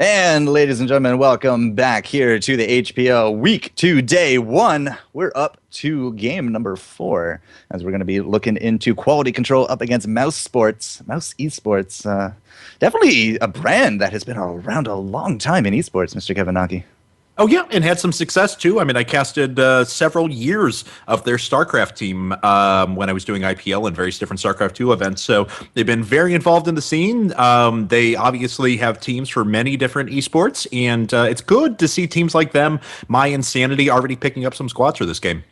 And ladies and gentlemen, welcome back here to the HPL Week 2, Day 1. We're up to game number 4, as we're going to be looking into quality control up against Mousesports. Mouse Esports, definitely a brand that has been around a long time in esports, Mr. Kevinaki. Oh, yeah, and had some success, too. I mean, I casted several years of their StarCraft team when I was doing IPL and various different StarCraft 2 events. So they've been very involved in the scene. They obviously have teams for many different esports, and it's good to see teams like them, My Insanity, already picking up some squads for this game.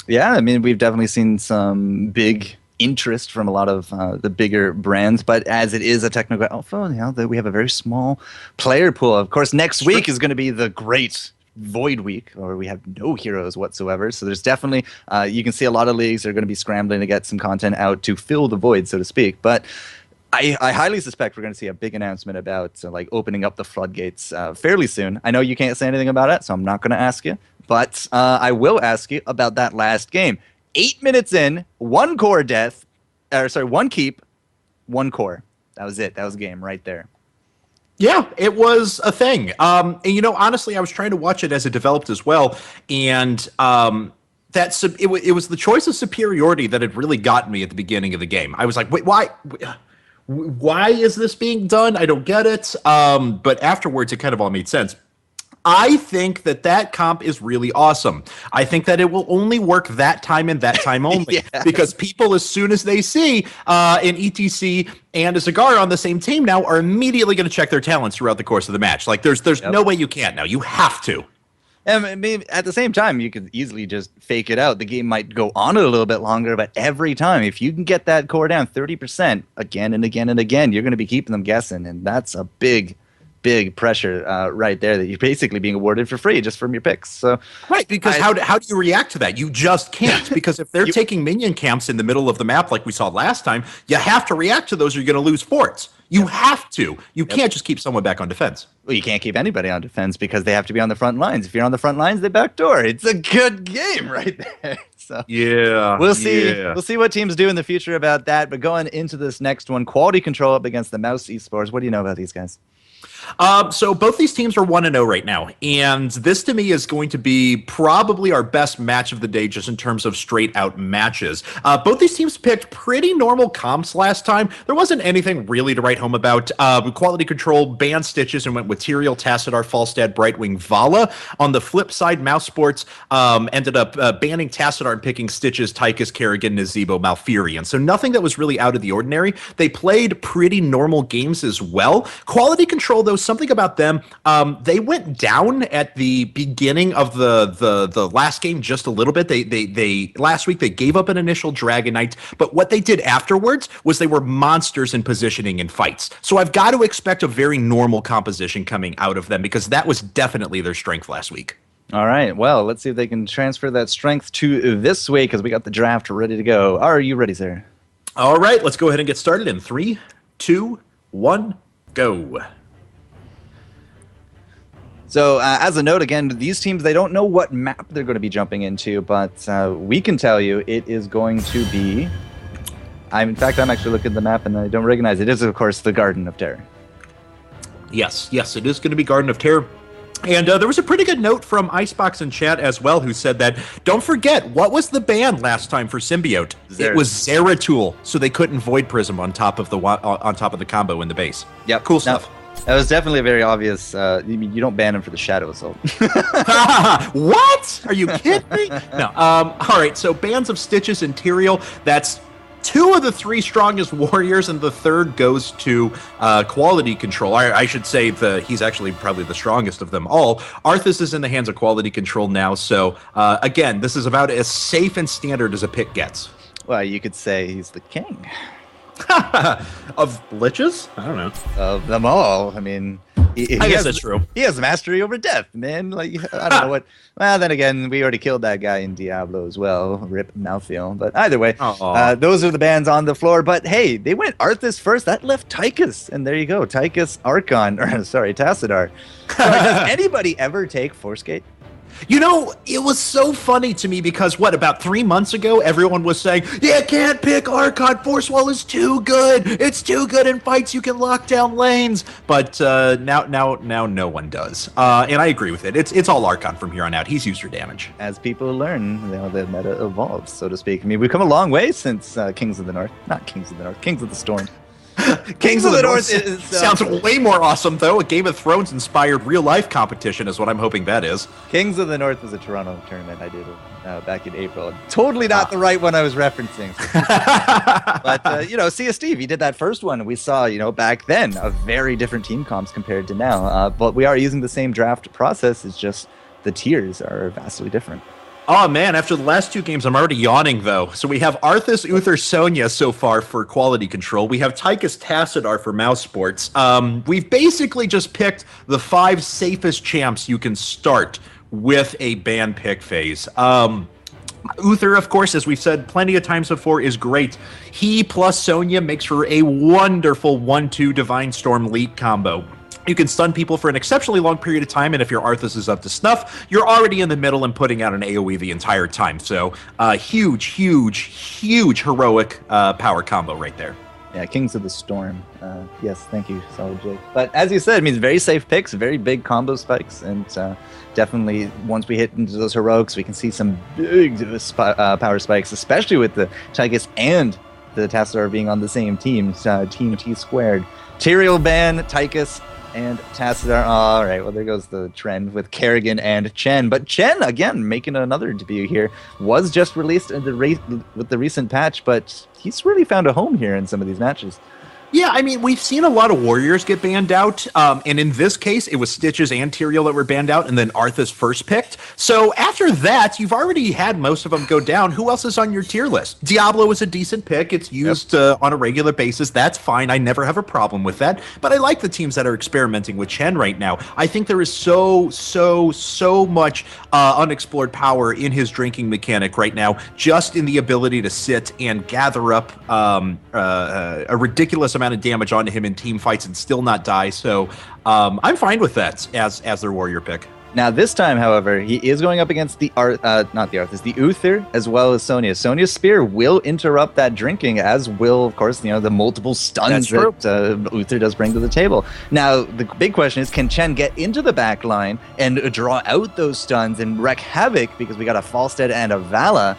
Yeah, I mean, we've definitely seen some big interest from a lot of the bigger brands, but as it is a technical alpha, we have a very small player pool. Of course, next week is going to be the great Void Week, or we have no heroes whatsoever. So there's definitely, you can see a lot of leagues are going to be scrambling to get some content out to fill the void, so to speak. But I highly suspect we're going to see a big announcement about like opening up the floodgates fairly soon. I know you can't say anything about it, so I'm not going to ask you. But I will ask you about that last game. 8 minutes in, one keep, one core. That was it. That was a game right there. Yeah, it was a thing. And, honestly, I was trying to watch it as it developed as well. And it was the choice of superiority that had really gotten me at the beginning of the game. I was like, wait, why? Why is this being done? I don't get it. But afterwards, it kind of all made sense. I think that comp is really awesome. I think that it will only work that time and that time only. Yes. Because people, as soon as they see an ETC and a Cigar on the same team now, are immediately going to check their talents throughout the course of the match. Like, there's no way you can't now. You have to. And I mean, at the same time, you could easily just fake it out. The game might go on a little bit longer, but every time, if you can get that core down 30% again and again and again, you're going to be keeping them guessing, and that's a big pressure right there that you're basically being awarded for free just from your picks. So right, because how do you react to that? You just can't, because if they're taking minion camps in the middle of the map like we saw last time, you have to react to those or you're going to lose forts. You have to. You can't just keep someone back on defense. Well, you can't keep anybody on defense because they have to be on the front lines. If you're on the front lines, they backdoor. It's a good game right there. So yeah, we'll see. Yeah. We'll see what teams do in the future about that. But going into this next one, quality control up against the Mouse Esports. What do you know about these guys? So both these teams are 1-0 right now, and this to me is going to be probably our best match of the day just in terms of straight out matches. Both these teams picked pretty normal comps last time. There wasn't anything really to write home about. Quality control banned Stitches and went with Tyrael, Tassadar, Falstad, Brightwing, Vala. On the flip side, Mousesports ended up banning Tassadar and picking Stitches, Tychus, Kerrigan, Nazebo, Malfurion. So nothing that was really out of the ordinary. They played pretty normal games as well. Quality control, though, something about them, they went down at the beginning of the last game just a little bit. They last week they gave up an initial Dragon Knight, but what they did afterwards was they were monsters in positioning in fights. So I've got to expect a very normal composition coming out of them because that was definitely their strength last week. All right, well, let's see if they can transfer that strength to this week because we got the draft ready to go. Are you ready, sir? All right, let's go ahead and get started in 3, 2, 1, go. So as a note, again, these teams, they don't know what map they're going to be jumping into, but we can tell you it is going to be... in fact, I'm actually looking at the map and I don't recognize it. It is, of course, the Garden of Terror. Yes, it is going to be Garden of Terror. And there was a pretty good note from Icebox in chat as well, who said that, don't forget, what was the ban last time for Symbiote? It was Zeratul, so they couldn't Void Prism on top of the combo in the base. Yep. Cool stuff. That was definitely a very obvious. You don't ban him for the Shadow Assault. What? Are you kidding me? No. All right. So bans of Stitches and Tyrael. That's 2 of the 3 strongest warriors, and the third goes to quality control. I should say he's actually probably the strongest of them all. Arthas is in the hands of quality control now. So again, this is about as safe and standard as a pick gets. Well, you could say he's the king. Of liches? I don't know. Of them all. I mean, I guess that's true. He has mastery over death, man. Like, I don't know what. Well, then again, we already killed that guy in Diablo as well. Rip Malthael. But either way, those are the bans on the floor. But hey, they went Arthas first. That left Tychus. And there you go. Tychus Archon. Or, sorry, Tassadar. Does anybody ever take Force Gate? You know, it was so funny to me because, about 3 months ago, everyone was saying, you can't pick Archon. Force Wall is too good. It's too good in fights. You can lock down lanes. But now no one does. And I agree with it. It's all Archon from here on out. He's user damage. As people learn, the meta evolves, so to speak. I mean, we've come a long way since Kings of the North. Not Kings of the North, Kings of the Storm. Kings of the North sounds way more awesome, though. A Game of Thrones inspired real life competition is what I'm hoping that is. Kings of the North was a Toronto tournament I did back in April. Totally not the right one I was referencing. But Sea of Steve, he did that first one. We saw, back then, a very different team comps compared to now. But we are using the same draft process. It's just the tiers are vastly different. Oh, man, after the last 2 games, I'm already yawning, though. So we have Arthas, Uther, Sonya so far for quality control. We have Tychus, Tassadar for Mousesports. We've basically just picked the 5 safest champs you can start with a ban pick phase. Uther, of course, as we've said plenty of times before, is great. He plus Sonya makes for a wonderful 1-2 Divine Storm lead combo. You can stun people for an exceptionally long period of time, and if your Arthas is up to snuff, you're already in the middle and putting out an AoE the entire time. So, huge heroic power combo right there. Yeah, Kings of the Storm. Yes, thank you, Solid Jake. But as you said, it means very safe picks, very big combo spikes, and definitely once we hit into those heroics, we can see some big power spikes, especially with the Tychus and the Tassadar being on the same team, Team T squared. Tyrael ban, Tychus, and Tassadar. All right, well, there goes the trend with Kerrigan and Chen. But Chen, again, making another debut here, was just released in with the recent patch, but he's really found a home here in some of these matches. Yeah, I mean, we've seen a lot of warriors get banned out, and in this case, it was Stitches and Tyrael that were banned out, and then Arthas first picked. So after that, you've already had most of them go down. Who else is on your tier list? Diablo is a decent pick. It's used on a regular basis. That's fine. I never have a problem with that. But I like the teams that are experimenting with Chen right now. I think there is so much unexplored power in his drinking mechanic right now, just in the ability to sit and gather up a ridiculous amount of damage onto him in team fights and still not die. So I'm fine with that as their warrior pick. Now this time, however, he is going up against the the Uther as well as Sonya. Sonya's spear will interrupt that drinking, as will, of course, the multiple stuns that Uther does bring to the table. Now the big question is, can Chen get into the back line and draw out those stuns and wreak havoc? Because we got a Falstead and a Vala.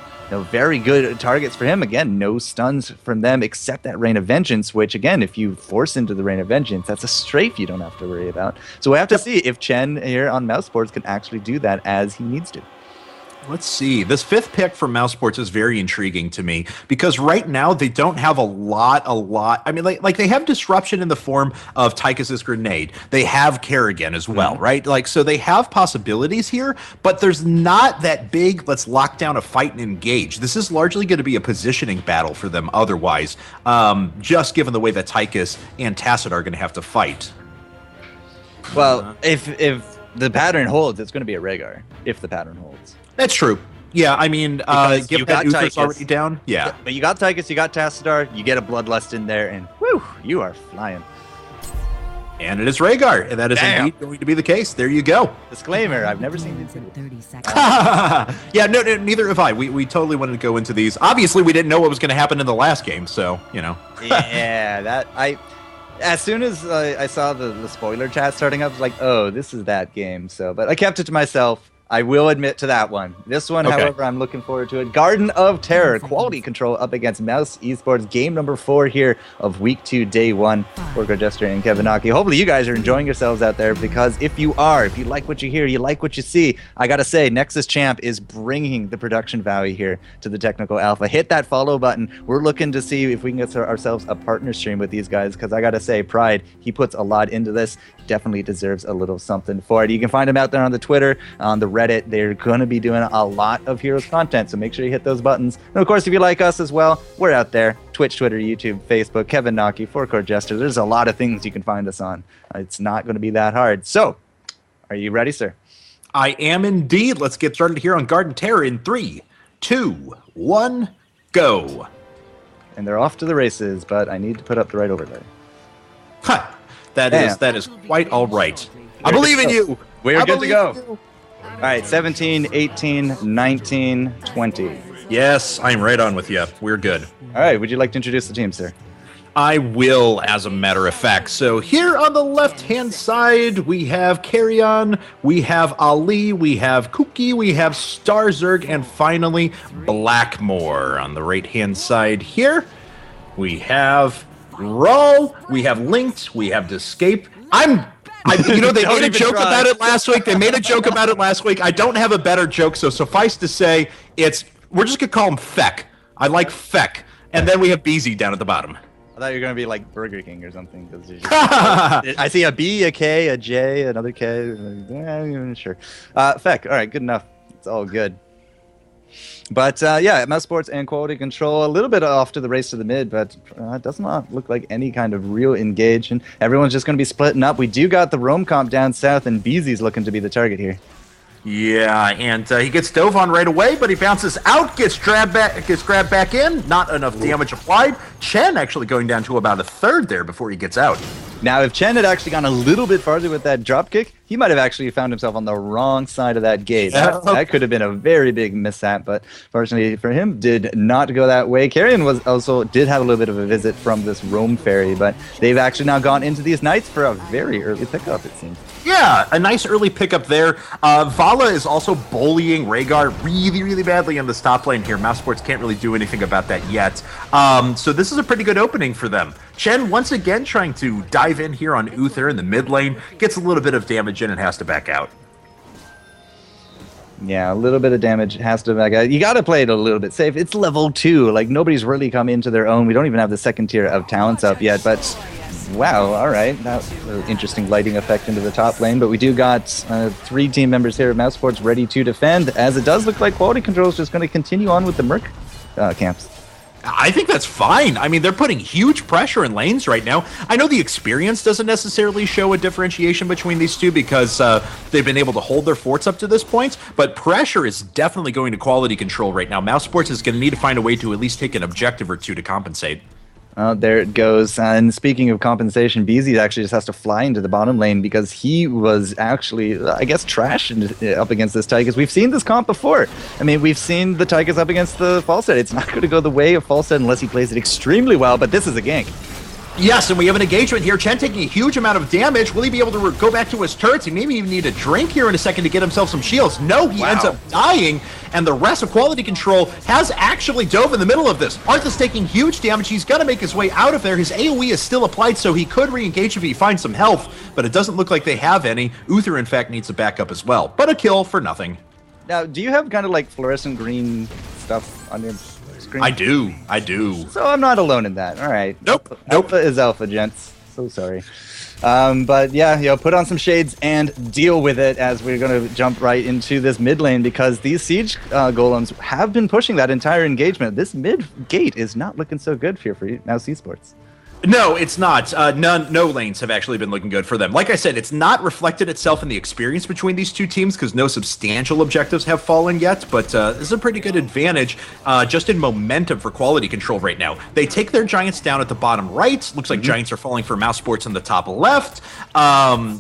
Very good targets for him. Again, no stuns from them except that Rain of Vengeance, which, again, if you force into the Rain of Vengeance, that's a strafe you don't have to worry about. So we have to see if Chen here on Mousesports can actually do that as he needs to. Let's see. This 5th pick from Mousesports is very intriguing to me because right now they don't have a lot. I mean, like they have disruption in the form of Tychus's grenade. They have Kerrigan as well, right? So they have possibilities here, but there's not that big, let's lock down a fight and engage. This is largely going to be a positioning battle for them otherwise, just given the way that Tychus and Tassadar are going to have to fight. Well, if the pattern holds, it's going to be a Rhaegar, if the pattern holds. That's true. Yeah, I mean, given that Uther's already down, yeah. But you got Tychus, you got Tassadar, you get a Bloodlust in there, and whew, you are flying. And it is Rhaegar, and that is indeed going to be the case. There you go. Disclaimer, I've never seen these. 30 seconds. Yeah, no, neither have I. We totally wanted to go into these. Obviously, we didn't know what was going to happen in the last game, so, Yeah, as soon as I saw the spoiler chat starting up, I was like, oh, this is that game. But I kept it to myself. I will admit to that one. This one, however, I'm looking forward to it. Garden of Terror, quality control up against Mouse Esports. Game number 4 here of week 2, day 1. Worker Jester and Kevin Aki. Hopefully you guys are enjoying yourselves out there, because if you like what you hear, you like what you see, I gotta say, Nexus Champ is bringing the production value here to the Technical Alpha. Hit that follow button. We're looking to see if we can get ourselves a partner stream with these guys, because I gotta say, Pride, he puts a lot into this. He definitely deserves a little something for it. You can find him out there on the Twitter, on the Reddit. They're going to be doing a lot of Heroes content, so make sure you hit those buttons. And of course, if you like us as well, we're out there. Twitch, Twitter, YouTube, Facebook, Kevin Naki, Four-Court Jester. There's a lot of things you can find us on. It's not going to be that hard. So, are you ready, sir? I am indeed. Let's get started here on Garden Terror in 3, 2, 1, go. And they're off to the races, but I need to put up the right overlay. That is quite all right. I believe in you. We're good to go. All right, 17, 18, 19, 20. Yes, I'm right on with you. We're good. All right, would you like to introduce the team, sir? I will, as a matter of fact. So here on the left-hand side, we have Carrion, we have Ali, we have Kuki, we have Starzerg, and finally Blackmore. On the right-hand side here, we have Raw, we have Linked, we have Escape. You know, they made a joke about it last week. I don't have a better joke, so suffice to say, we're just going to call him Feck. I like Feck. And then we have BZ down at the bottom. I thought you were going to be like Burger King or something. I see a B, a K, a J, another K. I'm sure. Feck, all right, good enough. It's all good. But yeah, Mousesports and Quality Control, a little bit off to the race to the mid, but it does not look like any kind of real engagement. Everyone's just going to be splitting up. We do got the Roam comp down south, and BZ's looking to be the target here. Yeah, and he gets dove on right away, but he bounces out, gets grabbed back in. Not enough damage applied. Chen actually going down to about a third there before he gets out. Now, if Chen had actually gone a little bit farther with that drop kick, he might have actually found himself on the wrong side of that gate. That could have been a very big mishap, but fortunately for him, did not go that way. Carrion did have a little bit of a visit from this Roam Ferry, but they've actually now gone into these Knights for a very early pickup, it seems. Yeah, a nice early pickup there. Vala is also bullying Rhaegar really, really badly in this top lane here. Mousesports can't really do anything about that yet. So this is a pretty good opening for them. Chen once again trying to dive in here on Uther in the mid lane. Gets a little bit of damage in and has to back out. Yeah, a little bit of damage has to back out. You got to play it a little bit safe. It's level 2. Like, nobody's really come into their own. We don't even have the second tier of talents up yet, but wow, all right. That was an interesting lighting effect into the top lane, but we do got 3 team members here at Mousesports ready to defend, as it does look like Quality Control is just going to continue on with the Merc camps. I think that's fine. I mean, they're putting huge pressure in lanes right now. I know the experience doesn't necessarily show a differentiation between these two because they've been able to hold their forts up to this point, but pressure is definitely going to Quality Control right now. Mousesports is going to need to find a way to at least take an objective or two to compensate. There it goes. And speaking of compensation, BZ actually just has to fly into the bottom lane because he was actually, I guess, trashed up against this Tychus. We've seen this comp before. I mean, we've seen the Tychus up against the Falstad. It's not going to go the way of Falstad unless he plays it extremely well, but this is a gank. Yes, and we have an engagement here. Chen taking a huge amount of damage. Will he be able to go back to his turrets? He maybe even need a drink here in a second to get himself some shields. No, he ends up dying, and the rest of Quality Control has actually dove in the middle of this. Arthas taking huge damage. He's going to make his way out of there. His AoE is still applied, so he could re-engage if he finds some health, but it doesn't look like they have any. Uther, in fact, needs a backup as well, but a kill for nothing. Now, do you have kind of like fluorescent green stuff on your screen? I do. So I'm not alone in that. All right. Nope. Alpha is alpha, gents. So sorry. But yeah, put on some shades and deal with it as we're going to jump right into this mid lane because these siege golems have been pushing that entire engagement. This mid gate is not looking so good for Mousesports. No, it's not. No lanes have actually been looking good for them. Like I said, it's not reflected itself in the experience between these two teams because no substantial objectives have fallen yet, but this is a pretty good advantage just in momentum for Quality Control right now. They take their Giants down at the bottom right. Looks like Giants are falling for Mousesports in the top left.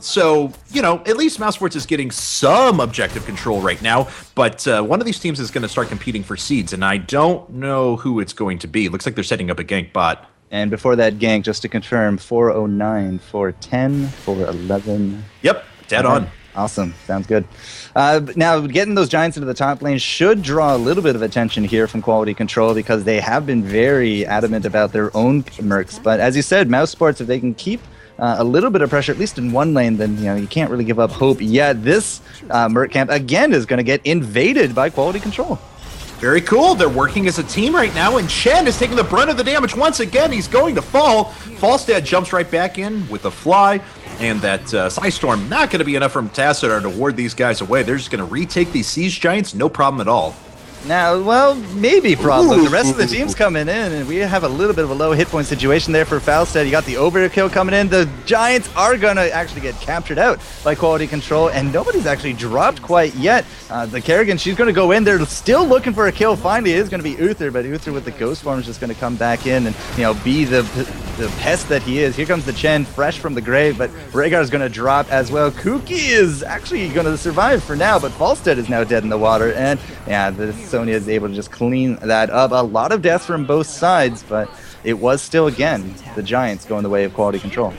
So, at least Mousesports is getting some objective control right now, but one of these teams is going to start competing for seeds, and I don't know who it's going to be. Looks like they're setting up a gank bot. And before that gank, just to confirm, 409, 410, 411. Yep, dead on. Awesome. Sounds good. Now, getting those Giants into the top lane should draw a little bit of attention here from Quality Control because they have been very adamant about their own mercs. But as you said, Mousesports, if they can keep a little bit of pressure, at least in one lane, then you can't really give up hope yet. This merc camp, again, is going to get invaded by Quality Control. Very cool. They're working as a team right now, and Chen is taking the brunt of the damage once again. He's going to fall. Falstad jumps right back in with a fly, and that Psy Storm not going to be enough from Tassadar to ward these guys away. They're just going to retake these Siege Giants, no problem at all. Now, well, maybe problem. The rest of the team's coming in, and we have a little bit of a low hit point situation there for Falstad. You got the overkill coming in. The Giants are going to actually get captured out by quality control, and nobody's actually dropped quite yet. The Kerrigan, she's going to go in. They're still looking for a kill. Finally, it is going to be Uther, but Uther with the Ghost Form is just going to come back in and, be the pest that he is. Here comes the Chen, fresh from the grave, but Rhaegar's going to drop as well. Kuki is actually going to survive for now, but Falstad is now dead in the water, and yeah, the Sonya is able to just clean that up. A lot of deaths from both sides, but it was still, again, the Giants going the way of quality control.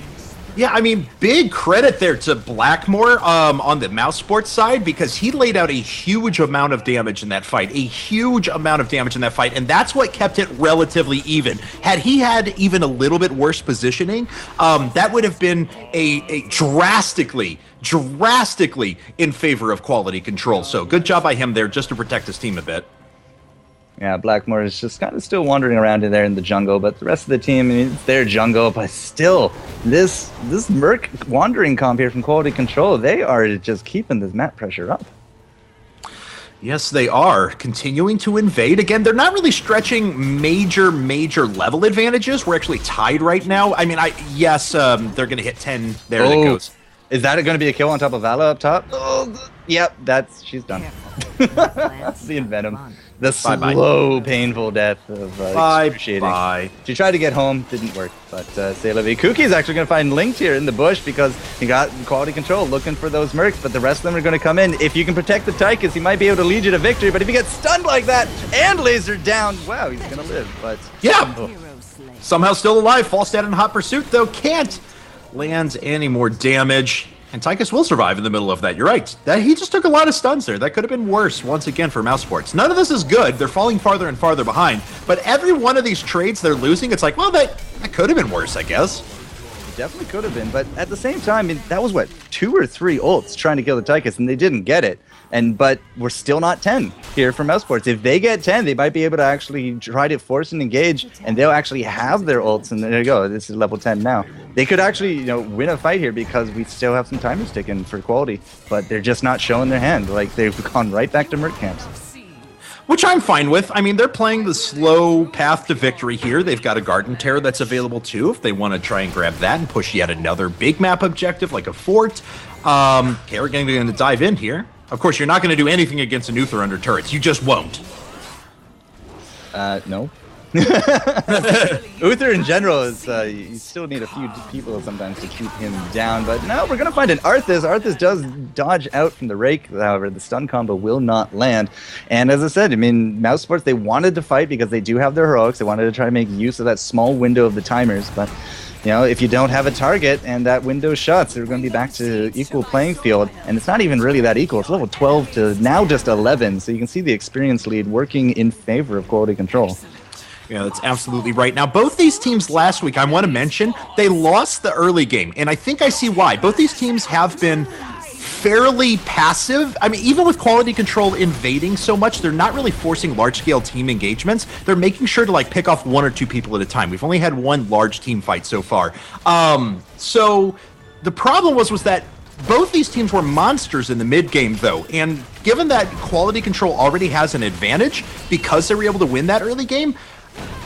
Yeah, I mean, big credit there to Blackmore on the Mousesports side, because he laid out a huge amount of damage in that fight, and that's what kept it relatively even. Had he had even a little bit worse positioning, that would have been a drastically in favor of quality control. So good job by him there just to protect his team a bit. Yeah, Blackmore is just kind of still wandering around in there in the jungle, but the rest of the team, it's their jungle, but still, this Merc wandering comp here from Quality Control, they are just keeping this map pressure up. Yes, they are continuing to invade. Again, they're not really stretching major level advantages. We're actually tied right now. I mean, they're going to hit 10. There it goes. Is that going to be a kill on top of Vala up top? Oh, yep, she's done. The Envenom. The slow, painful death of excruciating. Bye. She tried to get home, didn't work, but say la vie. Kuki's actually going to find Linked here in the bush because he got quality control looking for those mercs, but the rest of them are going to come in. If you can protect the Tychus, he might be able to lead you to victory, but if he gets stunned like that and lasered down, wow, he's going to live, but... Yeah! Somehow still alive. Falstad in hot pursuit, though, can't land any more damage. And Tychus will survive in the middle of that. You're right. He just took a lot of stuns there. That could have been worse once again for Mousesports. None of this is good. They're falling farther and farther behind. But every one of these trades they're losing, it's like, well, that could have been worse, I guess. It definitely could have been. But at the same time, that was, 2 or 3 ults trying to kill the Tychus, and they didn't get it. But we're still not 10 here for Mousesports. If they get 10, they might be able to actually try to force and engage, and they'll actually have their ults. And there you go. This is level 10 now. They could actually, win a fight here because we still have some timers ticking for quality, but they're just not showing their hand. Like, they've gone right back to Merc camps. Which I'm fine with. I mean, they're playing the slow path to victory here. They've got a Garden Terror that's available too if they want to try and grab that and push yet another big map objective like a fort. Okay, we're going to dive in here. Of course, you're not going to do anything against an Uther under turrets. You just won't. No. Uther in general is, you still need a few people sometimes to keep him down, but no, we're going to find an Arthas. Arthas does dodge out from the Rake, however, the stun combo will not land. And as I said, Mousesports, they wanted to fight because they do have their heroics. They wanted to try to make use of that small window of the timers, but if you don't have a target and that window shuts, they're going to be back to equal playing field. And it's not even really that equal. It's level 12 to now just 11. So you can see the experience lead working in favor of quality control. Yeah, that's absolutely right. Now, both these teams last week, I want to mention, they lost the early game. And I think I see why. Both these teams have been fairly passive. I mean, even with quality control invading so much, they're not really forcing large-scale team engagements. They're making sure to pick off 1 or 2 people at a time. We've only had 1 large team fight so far. So the problem was that both these teams were monsters in the mid game, though. And given that quality control already has an advantage because they were able to win that early game,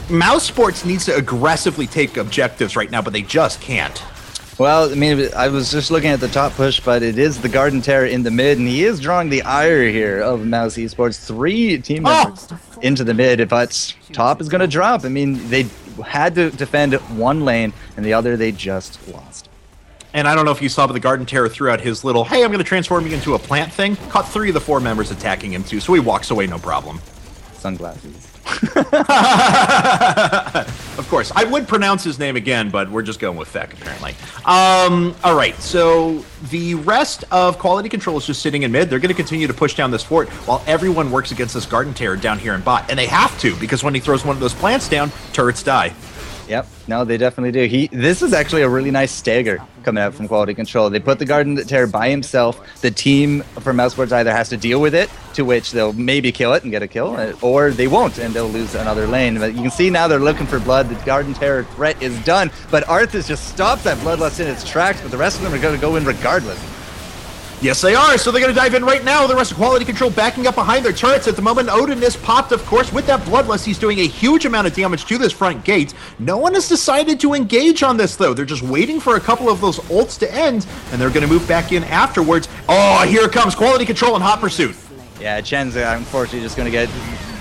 Mousesports needs to aggressively take objectives right now, but they just can't. Well, I was just looking at the top push, but it is the Garden Terror in the mid, and he is drawing the ire here of Mousesports. 3 team members into the mid, but top is going to drop. They had to defend 1 lane, and the other they just lost. And I don't know if you saw, but the Garden Terror threw out his little, hey, I'm going to transform you into a plant thing. Caught 3 of the 4 members attacking him, too, so he walks away no problem. Sunglasses. Of course. I would pronounce his name again, but we're just going with Feck, apparently. All right, so the rest of quality control is just sitting in mid. They're going to continue to push down this fort while everyone works against this Garden Terror down here in bot. And they have to, because when he throws one of those plants down, turrets die. Yep, no, they definitely do. This is actually a really nice stagger coming out from quality control. They put the Garden Terror by himself. The team from Mousesports either has to deal with it, to which they'll maybe kill it and get a kill, or they won't, and they'll lose another lane. But you can see now they're looking for blood. The Garden Terror threat is done, but Arthas just stops that bloodlust in its tracks, but the rest of them are going to go in regardless. Yes, they are. So they're going to dive in right now. The rest of Quality Control backing up behind their turrets at the moment. Odin is popped, of course, with that Bloodlust. He's doing a huge amount of damage to this front gate. No one has decided to engage on this, though. They're just waiting for a couple of those ults to end, and they're going to move back in afterwards. Oh, here it comes. Quality Control in hot pursuit. Yeah, Chen's unfortunately just going to get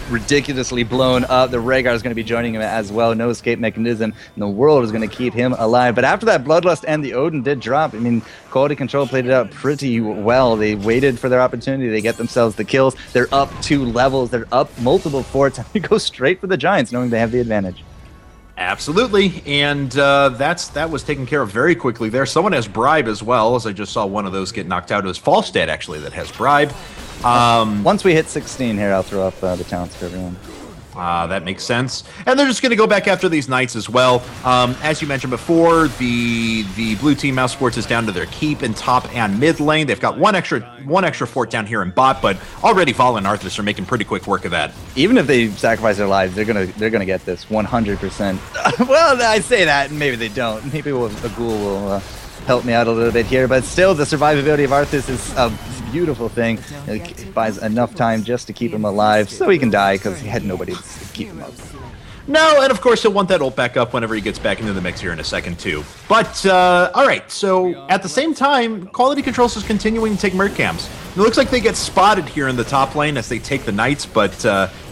ridiculously blown up. The Rhaegar is going to be joining him as well. No escape mechanism in the world is going to keep him alive. But after that Bloodlust and the Odin did drop, I mean, Quality Control played it out pretty well. They waited for their opportunity. They get themselves the kills. They're up 2 levels. They're up multiple forts. And they go straight for the Giants, knowing they have the advantage. Absolutely, and that was taken care of very quickly there. Someone has Bribe as well, as I just saw one of those get knocked out. It was Falstad, actually, that has Bribe. Once we hit 16 here, I'll throw up the talents for everyone. That makes sense. And they're just going to go back after these knights as well. As you mentioned before, the blue team Mousesports is down to their keep in top and mid lane. They've got one extra fort down here in bot, but already Val and Arthas are making pretty quick work of that. Even if they sacrifice their lives, they're gonna get this 100%. Well, I say that, and maybe they don't. Maybe a ghoul will help me out a little bit here, but still, the survivability of Arthas is a beautiful thing. It buys enough time just to keep him alive, so he can die because he had nobody to keep him up. No, and of course he'll want that ult back up whenever he gets back into the mix here in a second too. But, alright, so at the same time, Quality Controls is continuing to take Merc camps. It looks like they get spotted here in the top lane as they take the Knights, but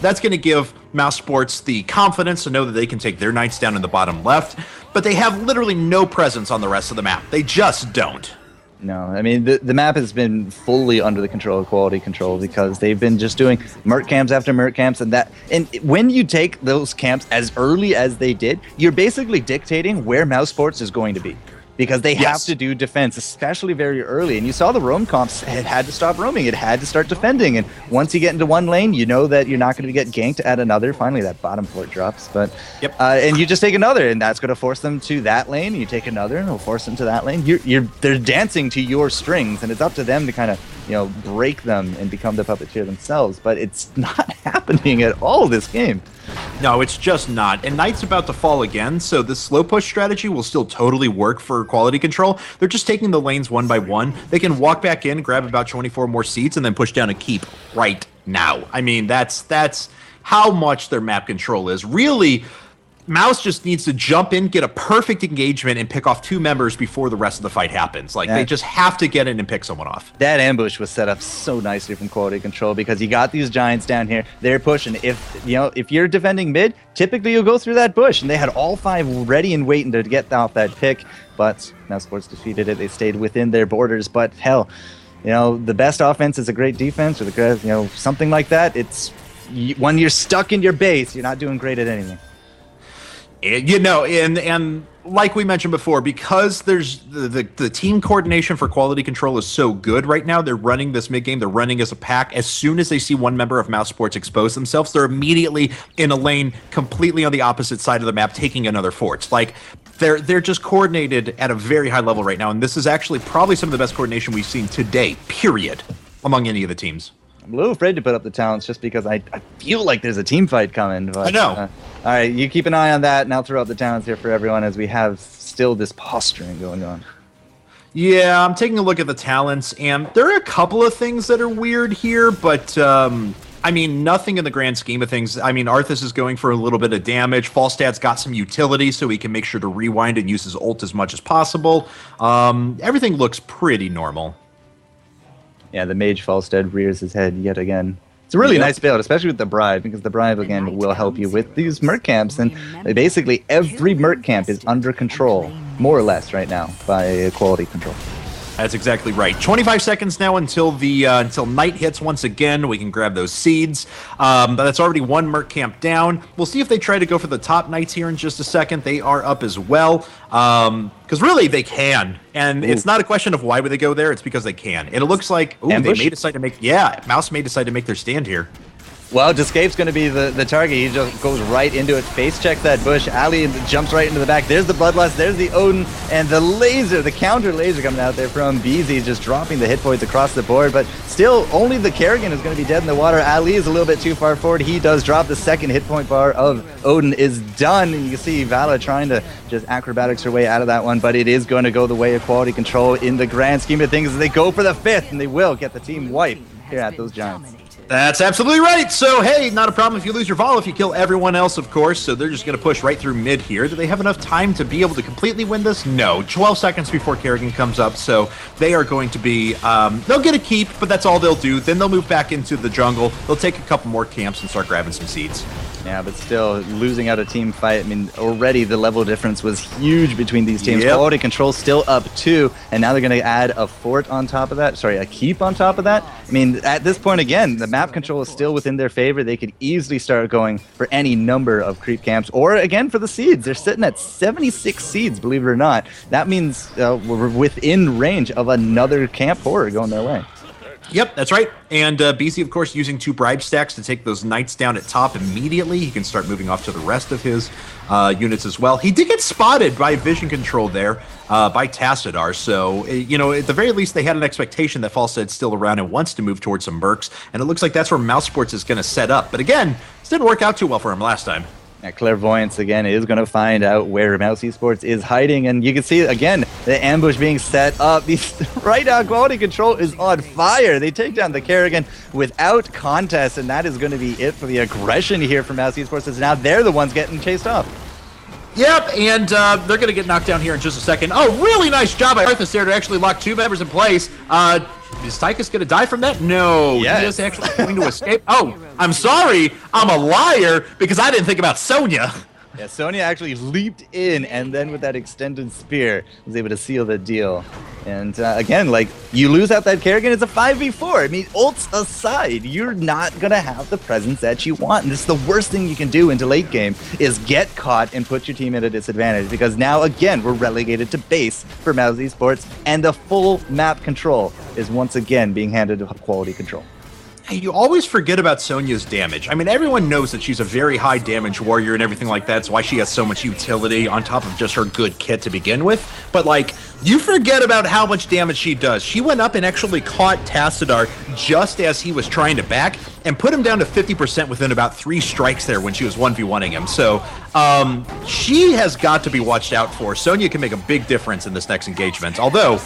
that's going to give Mousesports the confidence to know that they can take their Knights down in the bottom left, but they have literally no presence on the rest of the map. They just don't. No, I mean, the map has been fully under the control of Quality Control because they've been just doing Merc camps after Merc camps, and when you take those camps as early as they did, you're basically dictating where Mousesports is going to be. Because they have to do defense, especially very early. And you saw the roam comps, it had to stop roaming. It had to start defending. And once you get into one lane, you know that you're not going to get ganked at another. Finally, that bottom fort drops. But and you just take another, and that's going to force them to that lane. And you take another, and it'll force them to that lane. They're dancing to your strings, and it's up to them to kind of break them and become the puppeteer themselves. But it's not happening at all this game. No, it's just not. And Knight's about to fall again, so this slow push strategy will still totally work for Quality Control. They're just taking the lanes one by one. They can walk back in, grab about 24 more seats, and then push down a keep right now. I mean, that's how much their map control is. Really, Mouse just needs to jump in, get a perfect engagement, and pick off 2 members before the rest of the fight happens. Like, they just have to get in and pick someone off. That ambush was set up so nicely from Quality Control because you got these Giants down here. They're pushing. If you're defending mid, typically you'll go through that bush, and they had all 5 ready and waiting to get off that pick. But Mousesports defeated it. They stayed within their borders. But hell, the best offense is a great defense, or something like that. It's when you're stuck in your base, you're not doing great at anything. And like we mentioned before, because there's the team coordination for Quality Control is so good right now, they're running this mid game, they're running as a pack. As soon as they see one member of Mousesports expose themselves, they're immediately in a lane completely on the opposite side of the map, taking another fort. Like, they're just coordinated at a very high level right now, and this is actually probably some of the best coordination we've seen today, period, among any of the teams. I'm a little afraid to put up the talents just because I feel like there's a team fight coming. But, I know. All right, you keep an eye on that, and I'll throw up the talents here for everyone as we have still this posturing going on. Yeah, I'm taking a look at the talents, and there are a couple of things that are weird here, but I mean, nothing in the grand scheme of things. I mean, Arthas is going for a little bit of damage. Falstad's got some utility, so he can make sure to rewind and use his ult as much as possible. Everything looks pretty normal. Yeah, the Mage Falstad rears his head yet again. It's a really nice build, especially with the Bribe, because the Bribe, again, will help you with these Merc camps. And basically, every Merc camp is under control, more or less, right now, by Quality Control. That's exactly right. 25 seconds now until until night hits once again. We can grab those seeds. But that's already one Merc camp down. We'll see if they try to go for the top Knights here in just a second. They are up as well. Because really, they can. And it's not a question of why would they go there. It's because they can. And it looks like, they may decide to make... Yeah, Mouse may decide to make their stand here. Well, Escape's going to be the target. He just goes right into it, face checks that bush. Ali jumps right into the back. There's the Bloodlust, there's the Odin, and the laser, the counter laser coming out there from BZ, just dropping the hit points across the board. But still, only the Kerrigan is going to be dead in the water. Ali is a little bit too far forward. He does drop. The second hit point bar of Odin is done. And you can see Vala trying to just acrobatics her way out of that one. But it is going to go the way of quality control in the grand scheme of things as they go for the fifth, and they will get the team wiped here at those Giants. That's absolutely right. So, hey, not a problem if you lose your Vol if you kill everyone else, of course. So they're just going to push right through mid here. Do they have enough time to be able to completely win this? No. 12 seconds before Kerrigan comes up. So they are going to be, they'll get a keep, but that's all they'll do. Then they'll move back into the jungle. They'll take a couple more camps and start grabbing some seeds. Yeah, but still, losing out a team fight, I mean, already the level difference was huge between these teams. Yep. Quality control still up 2, and now they're going to add a fort on top of that. Sorry, a keep on top of that. I mean, at this point, again, the map control is still within their favor. They could easily start going for any number of creep camps, or again, for the seeds. They're sitting at 76 seeds, believe it or not. That means we're within range of another camp horror going their way. Yep, that's right. And BC, of course, using 2 bribe stacks to take those knights down at top immediately. He can start moving off to the rest of his units as well. He did get spotted by vision control there by Tassadar. So, you know, at the very least, they had an expectation that Falstead's still around and wants to move towards some mercs. And it looks like that's where Mousesports is going to set up. But again, this didn't work out too well for him last time. Clairvoyance, again, is going to find out where Mousesports is hiding, and you can see, again, the ambush being set up. Right now, quality control is on fire. They take down the Kerrigan without contest, and that is going to be it for the aggression here from Mousesports, as now they're the ones getting chased off. Yep, and they're going to get knocked down here in just a second. Oh, really nice job by Arthas there to actually lock 2 members in place. Is Tychus going to die from that? No. Yes. He is actually going to escape. Oh, I'm sorry. I'm a liar because I didn't think about Sonya. Yeah, Sonya actually leaped in, and then with that extended spear, was able to seal the deal. And again, like, you lose out that Kerrigan, it's a 5v4. I mean, ults aside, you're not going to have the presence that you want. And this is the worst thing you can do into late game, is get caught and put your team at a disadvantage. Because now, again, we're relegated to base for Mousesports, and the full map control is once again being handed to quality control. Hey, you always forget about Sonya's damage. I mean, everyone knows that she's a very high damage warrior and everything like that. It's why she has so much utility on top of just her good kit to begin with. But, like, you forget about how much damage she does. She went up and actually caught Tassadar just as he was trying to back and put him down to 50% within about 3 strikes there when she was 1v1ing him. So, she has got to be watched out for. Sonya can make a big difference in this next engagement. Although,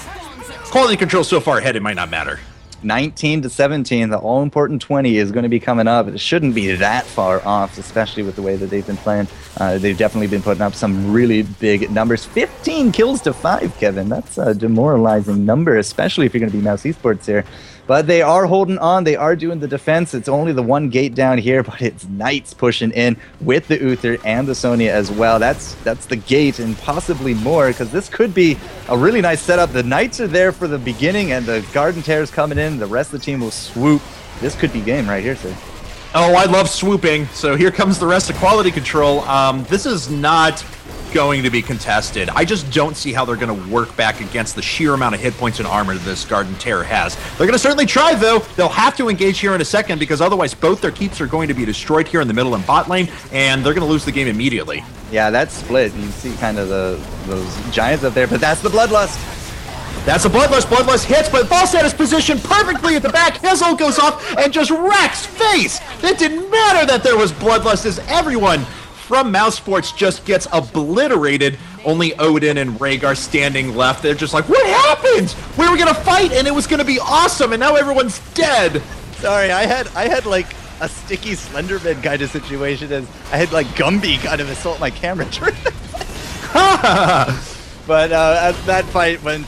quality control so far ahead, it might not matter. 19 to 17, the all-important 20 is going to be coming up. It shouldn't be that far off, especially with the way that they've been playing. They've definitely been putting up some really big numbers. 15 kills to 5, Kevin. That's a demoralizing number, especially if you're going to be Mousesports here. But they are holding on. They are doing the defense. It's only the one gate down here, but it's Knights pushing in with the Uther and the Sonya as well. That's the gate and possibly more, because this could be a really nice setup. The Knights are there for the beginning, and the Garden Tear's coming in. The rest of the team will swoop. This could be game right here, sir. Oh, I love swooping. So here comes the rest of quality control. This is not going to be contested. I just don't see how they're going to work back against the sheer amount of hit points and armor that this Garden Terror has. They're going to certainly try, though. They'll have to engage here in a second, because otherwise both their keeps are going to be destroyed here in the middle and bot lane, and they're going to lose the game immediately. Yeah, that's split. You see kind of those giants up there, but that's the Bloodlust. That's a Bloodlust. Bloodlust hits, but Falstad is positioned perfectly at the back. His ult goes off and just wrecks face. It didn't matter that there was Bloodlust, as everyone from Mousesports just gets obliterated. Only Odin and Rhaegar standing left. They're just like, what happened? We were going to fight, and it was going to be awesome, and now everyone's dead. Sorry, I had like a sticky Slenderman kind of situation, as I had like Gumby kind of assault my camera. But that fight went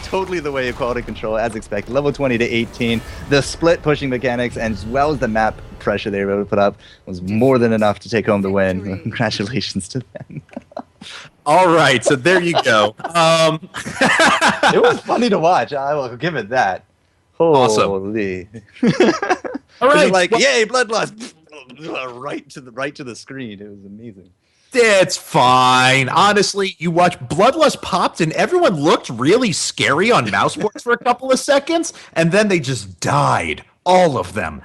totally the way of quality control, as expected. Level 20 to 18. The split pushing mechanics, and as well as the map pressure they were able to put up, was more than enough to take home the win. Congratulations to them. All right, so there you go. It was funny to watch. I will give it that. Holy. Awesome. All right. Like, yay, Bloodlust. right to the screen. It was amazing. It's fine. Honestly, you watch Bloodlust popped and everyone looked really scary on Mousesports for a couple of seconds, and then they just died. All of them.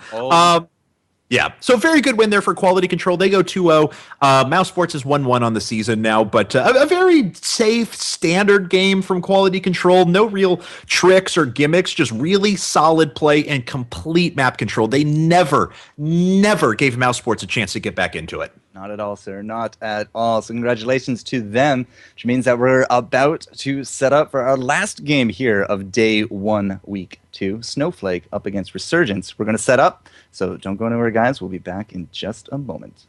Yeah, so very good win there for Quality Control. They go 2-0. Mousesports is 1-1 on the season now, but a very safe, standard game from Quality Control. No real tricks or gimmicks, just really solid play and complete map control. They never gave Mousesports a chance to get back into it. Not at all, sir. Not at all. So congratulations to them, which means that we're about to set up for our last game here of day 1, week 2. Snowflake up against Resurgence. We're going to set up, so don't go anywhere, guys. We'll be back in just a moment.